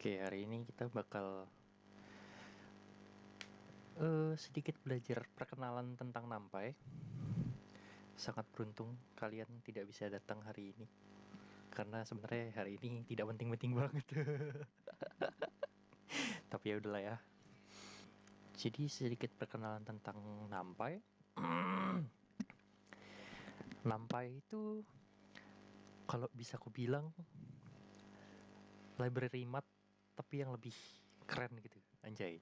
Oke, hari ini kita bakal sedikit belajar perkenalan tentang NumPy. Sangat beruntung kalian tidak bisa datang hari ini, karena sebenarnya hari ini tidak penting-penting banget. Tapi ya udahlah ya. Jadi sedikit perkenalan tentang NumPy. NumPy itu kalau bisa aku bilang library math tapi yang lebih keren gitu, anjay.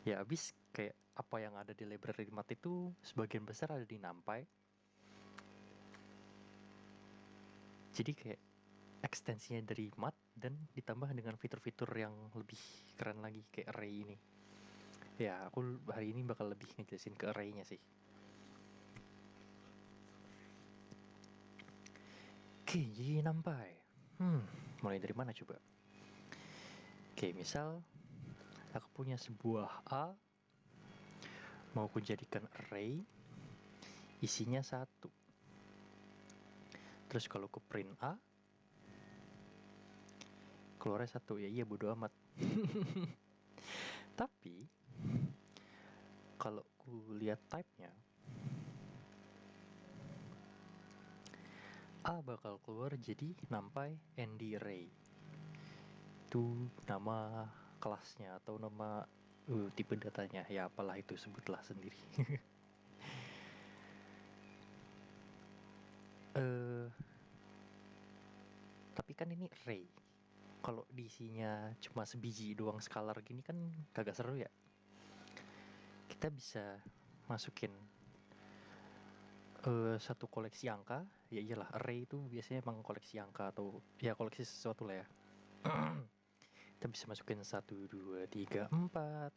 Ya abis kayak apa yang ada di library math itu sebagian besar ada di NumPy. Jadi kayak ekstensinya dari math dan ditambah dengan fitur-fitur yang lebih keren lagi kayak array ini. Ya aku hari ini bakal lebih ngejelasin ke array-nya sih. Oke, jadi NumPy. Mulai dari mana coba? Oke, misal aku punya sebuah A, mau aku jadikan array, isinya 1. Terus kalau aku print A, keluarnya 1. Ya iya bodo amat. Tapi kalau aku lihat type-nya, A bakal keluar jadi NumPy ND Array. Itu nama kelasnya atau nama tipe datanya, ya apalah itu, sebutlah sendiri. Tapi kan ini array. Kalau diisinya cuma sebiji doang skalar gini kan kagak seru ya. Kita bisa masukin satu koleksi angka. Ya iyalah, array itu biasanya emang koleksi angka atau ya koleksi sesuatu lah ya. Kita bisa masukin 1, 2, 3, 4.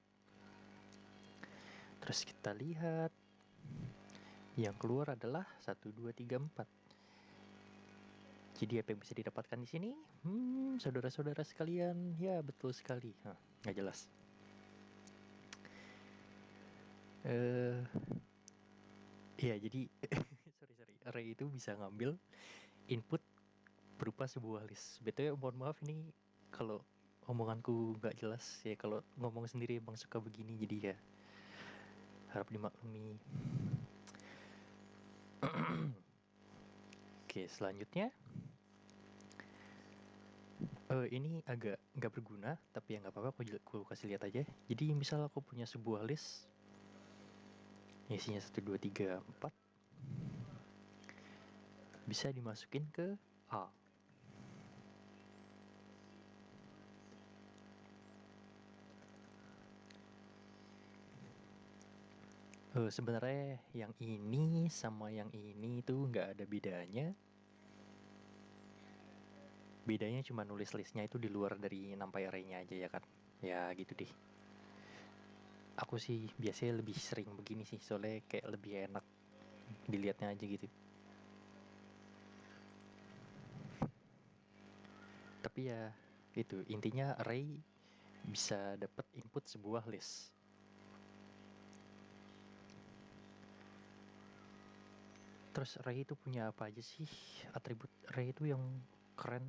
Terus kita lihat yang keluar adalah 1, 2, 3, 4. Jadi apa yang bisa didapatkan di sini? Saudara-saudara sekalian, ya betul sekali. Nggak jelas. Ya jadi sorry. Array itu bisa ngambil input berupa sebuah list. BTW mohon maaf ini kalau omonganku nggak jelas ya, kalau ngomong sendiri emang suka begini, jadi ya harap dimaklumi. Oke, selanjutnya ini agak nggak berguna, tapi ya nggak apa-apa, aku kasih lihat aja. Jadi misal aku punya sebuah list isinya 1, 2, 3, 4, bisa dimasukin ke A. Sebenarnya yang ini sama yang ini tuh nggak ada bedanya. Bedanya cuma nulis listnya itu di luar dari NumPy array-nya aja ya kan. Ya gitu deh. Aku sih biasanya lebih sering begini sih, soalnya kayak lebih enak dilihatnya aja gitu. Tapi ya itu intinya, array bisa dapat input sebuah list. Terus array itu punya apa aja sih? Atribut array itu yang keren,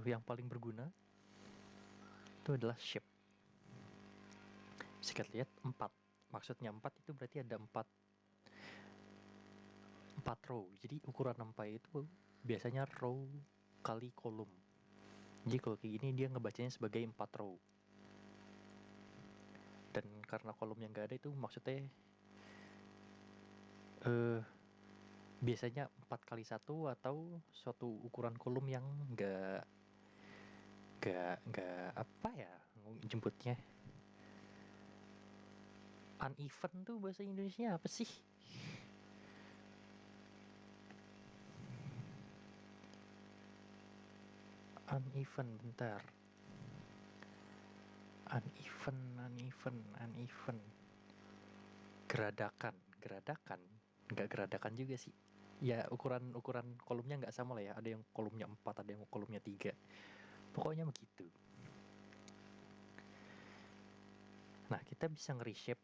yang paling berguna itu adalah shape. Bisa kita lihat 4. Maksudnya 4 itu berarti ada 4 row. Jadi ukuran NumPy itu biasanya row kali kolom. Jadi kalau kayak gini dia ngebacanya sebagai 4 row. Dan karena kolomnya nggak ada itu maksudnya biasanya 4 kali 1 atau suatu ukuran kolom yang nggak apa ya jemputnya, uneven tuh bahasa Indonesia apa sih? Uneven, bentar. Uneven. Geradakan. Nggak geradakan juga sih. Ya ukuran kolomnya nggak sama lah ya. Ada yang kolomnya 4, ada yang kolomnya 3. Pokoknya begitu. Nah, kita bisa nge-reshape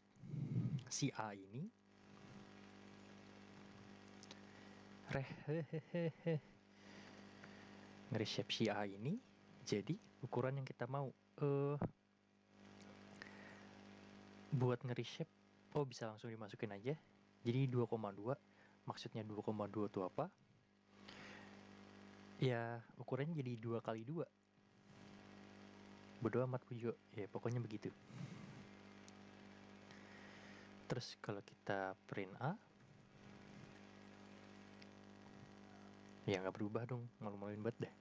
si A ini. Nge-reshape si A ini Jadi ukuran yang kita mau buat nge-reshape, bisa langsung dimasukin aja. Jadi 2,2, maksudnya 2,2 itu apa? Ya ukurannya jadi 2 kali 2. Bodo amat Pujo, ya pokoknya begitu. Terus kalau kita print A, ya nggak berubah dong, malu-maluin banget dah.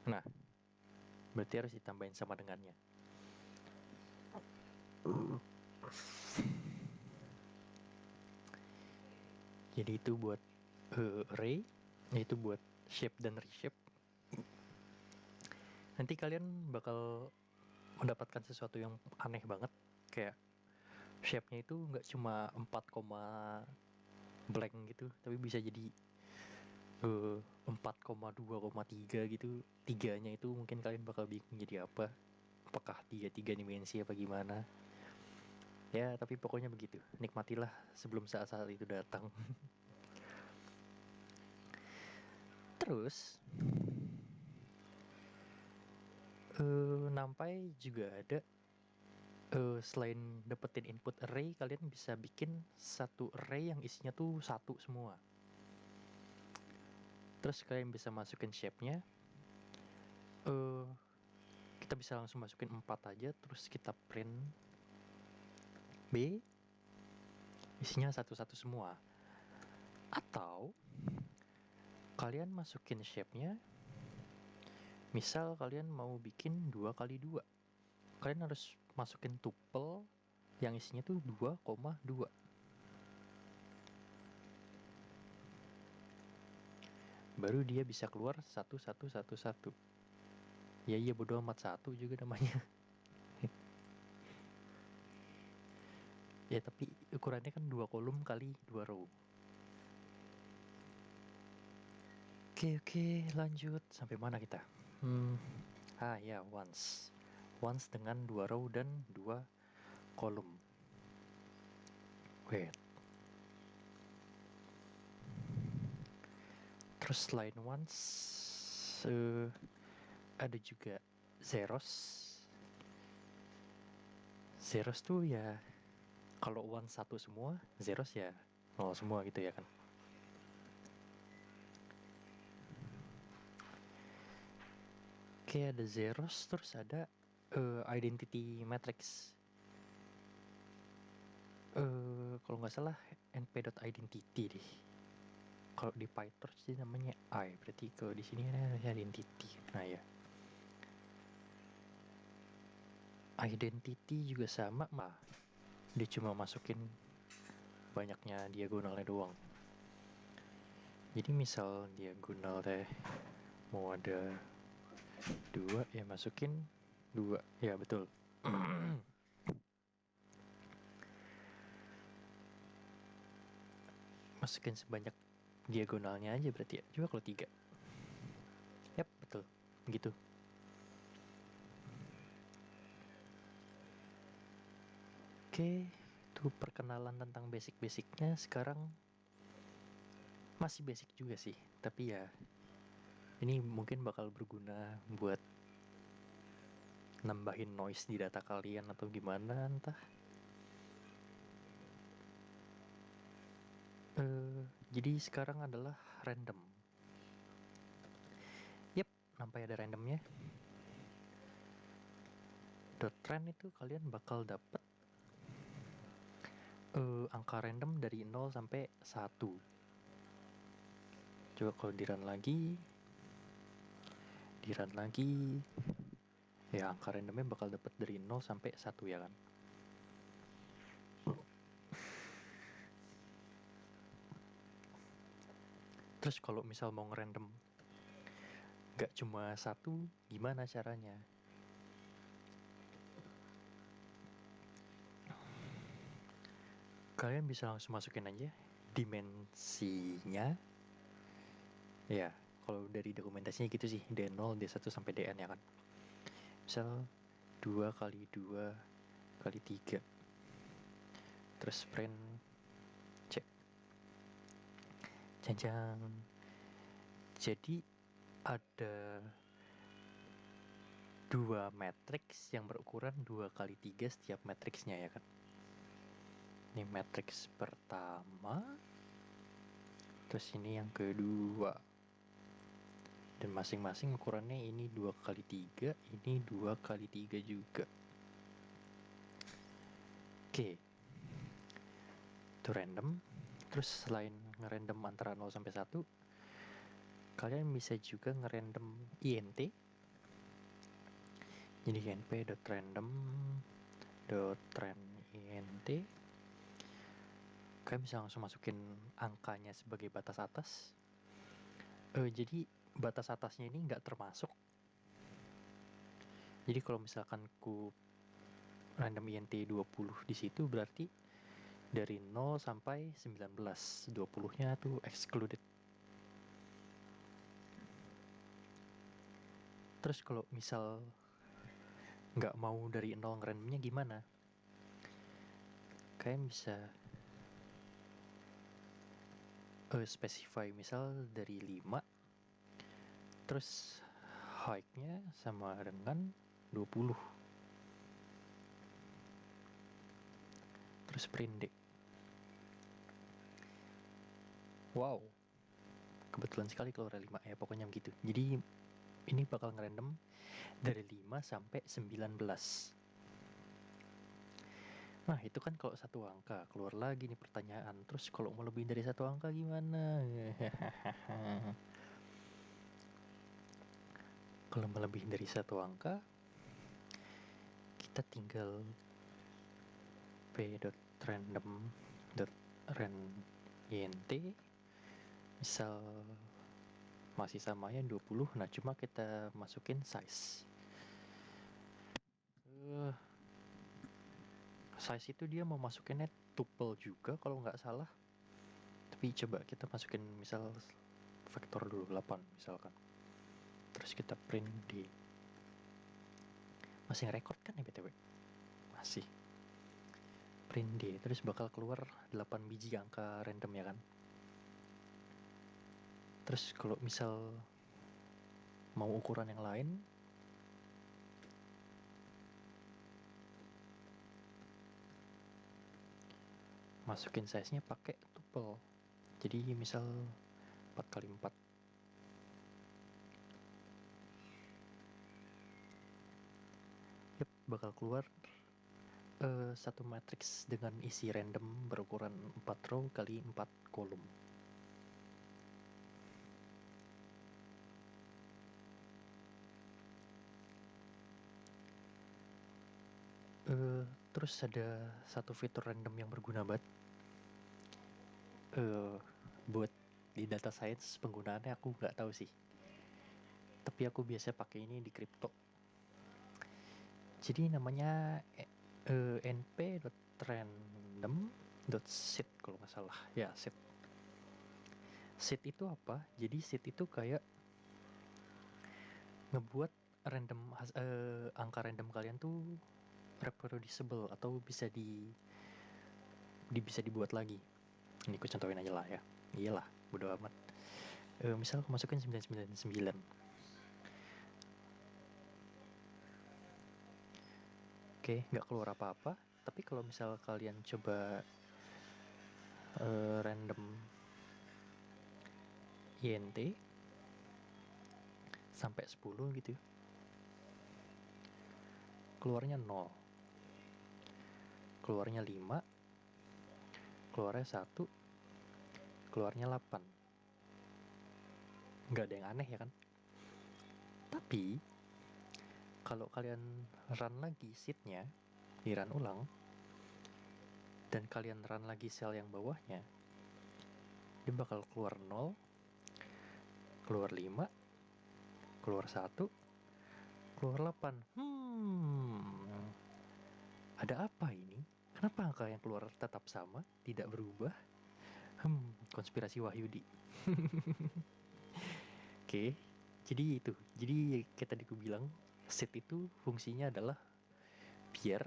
Nah, berarti harus ditambahin sama dengannya. Jadi itu buat array, yaitu buat shape dan reshape. Nanti kalian bakal mendapatkan sesuatu yang aneh banget, kayak shape-nya itu nggak cuma 4, blank gitu, tapi bisa jadi 4,2,3 gitu. Tiganya itu mungkin kalian bakal bingung jadi apa, apakah tiga dimensi apa gimana ya, tapi pokoknya begitu. Nikmatilah sebelum saat-saat itu datang. Terus NumPy juga ada, selain dapetin input array, kalian bisa bikin satu array yang isinya tuh satu semua. Terus kalian bisa masukin shape-nya. Kita bisa langsung masukin 4 aja, terus kita print B, isinya satu-satu semua. Atau kalian masukin shape-nya, misal kalian mau bikin 2 kali 2, kalian harus masukin tuple yang isinya tuh 2,2. Baru dia bisa keluar 1111. Ya iya bodo amat, 1 juga namanya. Ya tapi ukurannya kan 2 kolom kali 2 row. Oke, lanjut. Sampai mana kita? Ya, once dengan 2 row dan 2 kolom. Wait. Terus selain once, ada juga zeros. Zeros tuh ya, kalau once 1 semua, zeros ya 0 semua gitu ya kan. Oke, ada zeros, terus ada identity matrix. Kalau nggak salah np.identity deh. Kalau di PyTorch sih namanya I, berarti kalau di sini ada identity. Nah ya, identity juga sama, dia cuma masukin banyaknya diagonalnya doang. Jadi misal diagonal teh mau ada 2, ya masukin 2, ya betul. Masukin sebanyak diagonalnya aja berarti ya. Coba kalau 3. Yap, betul. Gitu. Oke, itu perkenalan tentang basic-basicnya. Sekarang masih basic juga sih, tapi ya ini mungkin bakal berguna buat nambahin noise di data kalian atau gimana entah. Jadi sekarang adalah random. Yep, sampai ada randomnya. .trend itu kalian bakal dapet angka random dari 0 sampai 1. Coba kalau di run lagi, ya angka randomnya bakal dapet dari 0 sampai 1 ya kan. Terus kalau misal mau ngerandom gak cuma 1, gimana caranya? Kalian bisa langsung masukin aja dimensinya. Ya, kalau dari dokumentasinya gitu sih, D0, D1 sampai DN ya kan. Misal 2 kali 2 kali 3. Terus print C. Janjang. Jadi ada dua matriks yang berukuran 2x3 setiap matriksnya ya kan. Ini matriks pertama, terus ini yang kedua. Dan masing-masing ukurannya ini 2x3, ini 2x3 juga. Oke. Itu random. Terus selain ngerandom antara 0 sampai 1, kalian bisa juga ngerandom int. Jadi np.random.rand_int. Kalian bisa langsung masukin angkanya sebagai batas atas. Jadi batas atasnya ini nggak termasuk. Jadi kalau misalkan ku random int 20 di situ, berarti dari 0 sampai 19, 20-nya tuh excluded. Terus kalau misal nggak mau dari 0 ngerandomnya gimana? Kalian bisa specify misal dari 5, terus height-nya sama dengan 20. Terus print D. Wow, kebetulan sekali kalau ada 5 ya, pokoknya begitu. Jadi ini bakal ngerandom dari 5 sampai 19. Nah itu kan kalau satu angka. Keluar lagi nih pertanyaan, terus kalau mau lebih dari satu angka gimana? Kalau melebihi dari satu angka, kita tinggal p.random.rand_int, misal masih samanya 20, nah cuma kita masukin size. Size itu dia mau masukinnya tuple juga kalau nggak salah. Tapi coba kita masukin misal vektor dulu 8 misalkan. Terus kita print di, masih ngerekord kan ya BTW? Masih. Print D, terus bakal keluar 8 biji angka random ya kan. Terus kalau misal mau ukuran yang lain, masukin size-nya pakai tuple. Jadi misal 4x4. Yep, bakal keluar satu matriks dengan isi random berukuran 4 row kali 4 kolom. Terus ada satu fitur random yang berguna banget. Buat di data science penggunaannya aku nggak tahu sih. Tapi aku biasa pakai ini di crypto. Jadi namanya np.random.seed kalau nggak salah. Ya, seed. Seed itu apa? Jadi seed itu kayak ngebuat random angka random kalian tuh reproducible atau bisa bisa dibuat lagi. Ini aku contohin aja lah ya. Iyalah, bodo amat. Misal aku masukin 999. Oke, nggak keluar apa-apa. Tapi kalau misal kalian coba random int sampai 10 gitu, keluarnya 0, keluarnya 5, keluarnya 1, keluarnya 8. Nggak ada yang aneh ya kan? Tapi kalau kalian run lagi seed-nya, di run ulang, dan kalian run lagi sel yang bawahnya, dia bakal keluar 0, keluar 5, keluar 1, keluar 8. Ada apa ini? Kenapa angka yang keluar tetap sama, tidak berubah? Konspirasi Wahyudi. Oke, jadi itu. Jadi kayak tadi aku bilang, seed itu fungsinya adalah biar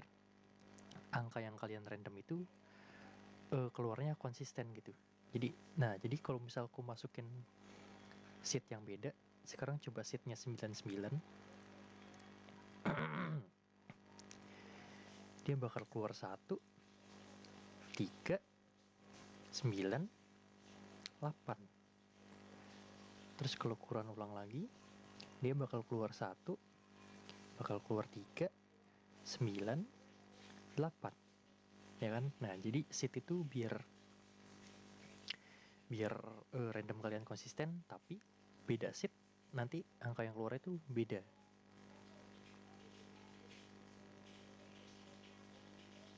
angka yang kalian random itu keluarnya konsisten gitu. Jadi kalau misal aku masukin seat yang beda. Sekarang coba seatnya 99. Dia bakal keluar 1, 3, 9, 8. Terus kalau ukuran ulang lagi, dia bakal keluar 1, bakal keluar 3, 9, 8. Ya kan? Nah, jadi seat itu biar random kalian konsisten, tapi beda seat, nanti angka yang keluar itu beda.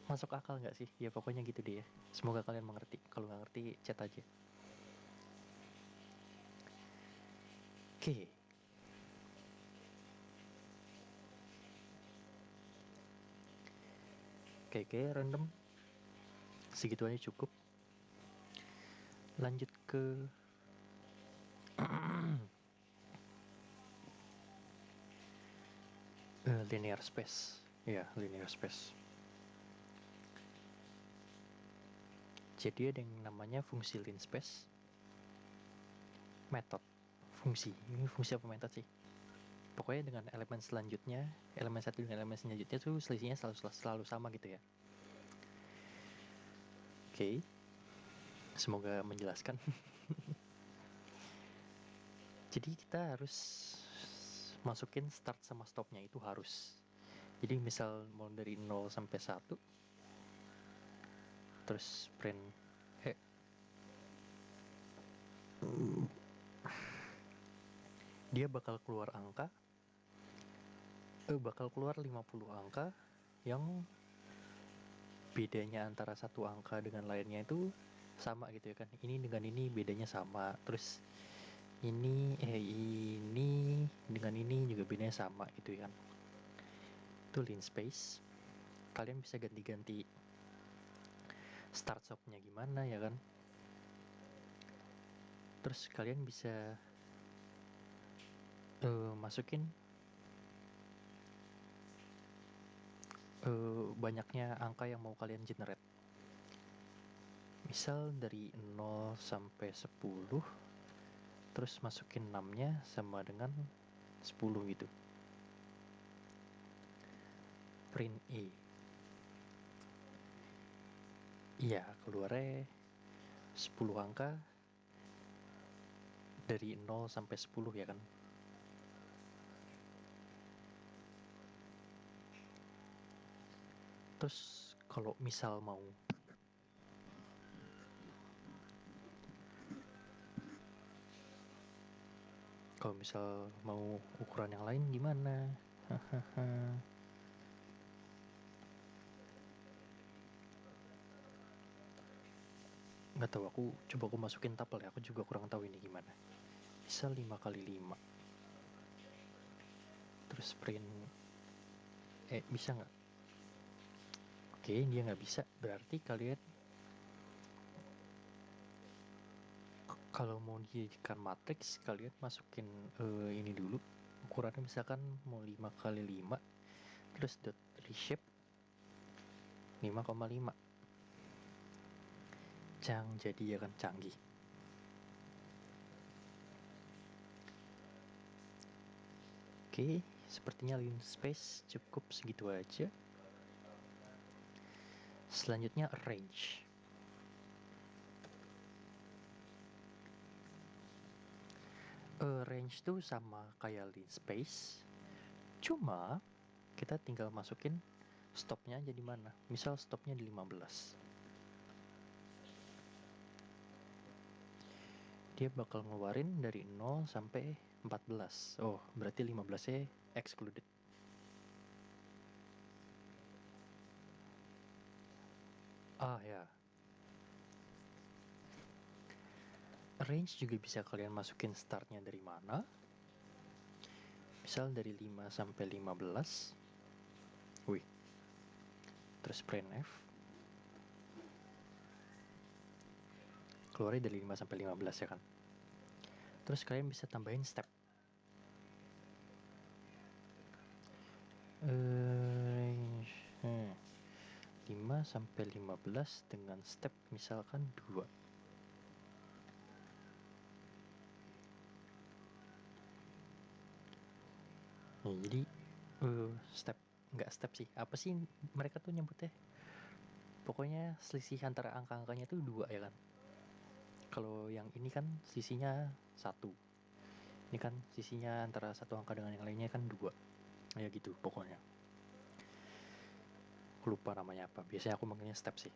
Masuk akal nggak sih? Ya pokoknya gitu deh ya. Semoga kalian mengerti. Kalau nggak ngerti, chat aja. Oke. Oke, random. Segitu aja cukup. Lanjut ke linear space. Ya, linear space. Jadi ada yang namanya fungsi lin space. Metode. Fungsi. Ini fungsi apa metode sih? Pokoknya dengan elemen selanjutnya, elemen satu dengan elemen selanjutnya tuh selisihnya selalu sama gitu ya. Oke. Semoga menjelaskan. Jadi kita harus masukin start sama stopnya, itu harus. Jadi misal mau dari 0 sampai 1, terus print dia bakal keluar angka, bakal keluar 50 angka yang bedanya antara satu angka dengan lainnya itu sama gitu ya kan. Ini dengan ini bedanya sama. Terus ini dengan ini juga bedanya sama gitu ya kan. Itu lin space. Kalian bisa ganti-ganti start stopnya gimana ya kan. Terus kalian bisa masukin banyaknya angka yang mau kalian generate. Misal dari 0 sampai 10, terus masukin 6-nya sama dengan 10 gitu. Print E. Iya, keluarnya 10 angka dari 0 sampai 10 ya kan. Terus kalau misal mau ukuran yang lain gimana? Nggak tahu, aku masukin tabel ya, aku juga kurang tahu ini gimana. Misal 5 kali 5. Terus print bisa nggak? Oke, dia nggak bisa. Berarti kalian kalau mau dijadikan matriks, kalian masukin ini dulu. Ukurannya misalkan mau 5 kali 5, terus dot reshape 5,5. Jadi ya kan canggih. Oke, sepertinya lin space cukup segitu aja. Selanjutnya arrange. Range tuh sama kayak lin space, cuma kita tinggal masukin stopnya aja di mana. Misal stopnya di 15. Dia bakal ngeluarin dari 0 sampai 14. Oh, berarti 15-nya excluded. Ah ya. Range juga bisa kalian masukin startnya dari mana. Misal dari 5 sampai 15. Wih. Terus print F. Keluarnya dari 5 sampai 15 ya kan. Terus kalian bisa tambahin step. Range 5 sampai 15 dengan step misalkan 2. Nah, jadi step nggak step sih, apa sih mereka tuh nyebutnya, pokoknya selisih antara angka-angkanya tuh 2 ya kan. Kalau yang ini kan sisinya 1, ini kan sisinya antara satu angka dengan yang lainnya kan 2, ya gitu pokoknya. Aku lupa namanya apa, biasanya aku manggilnya step sih.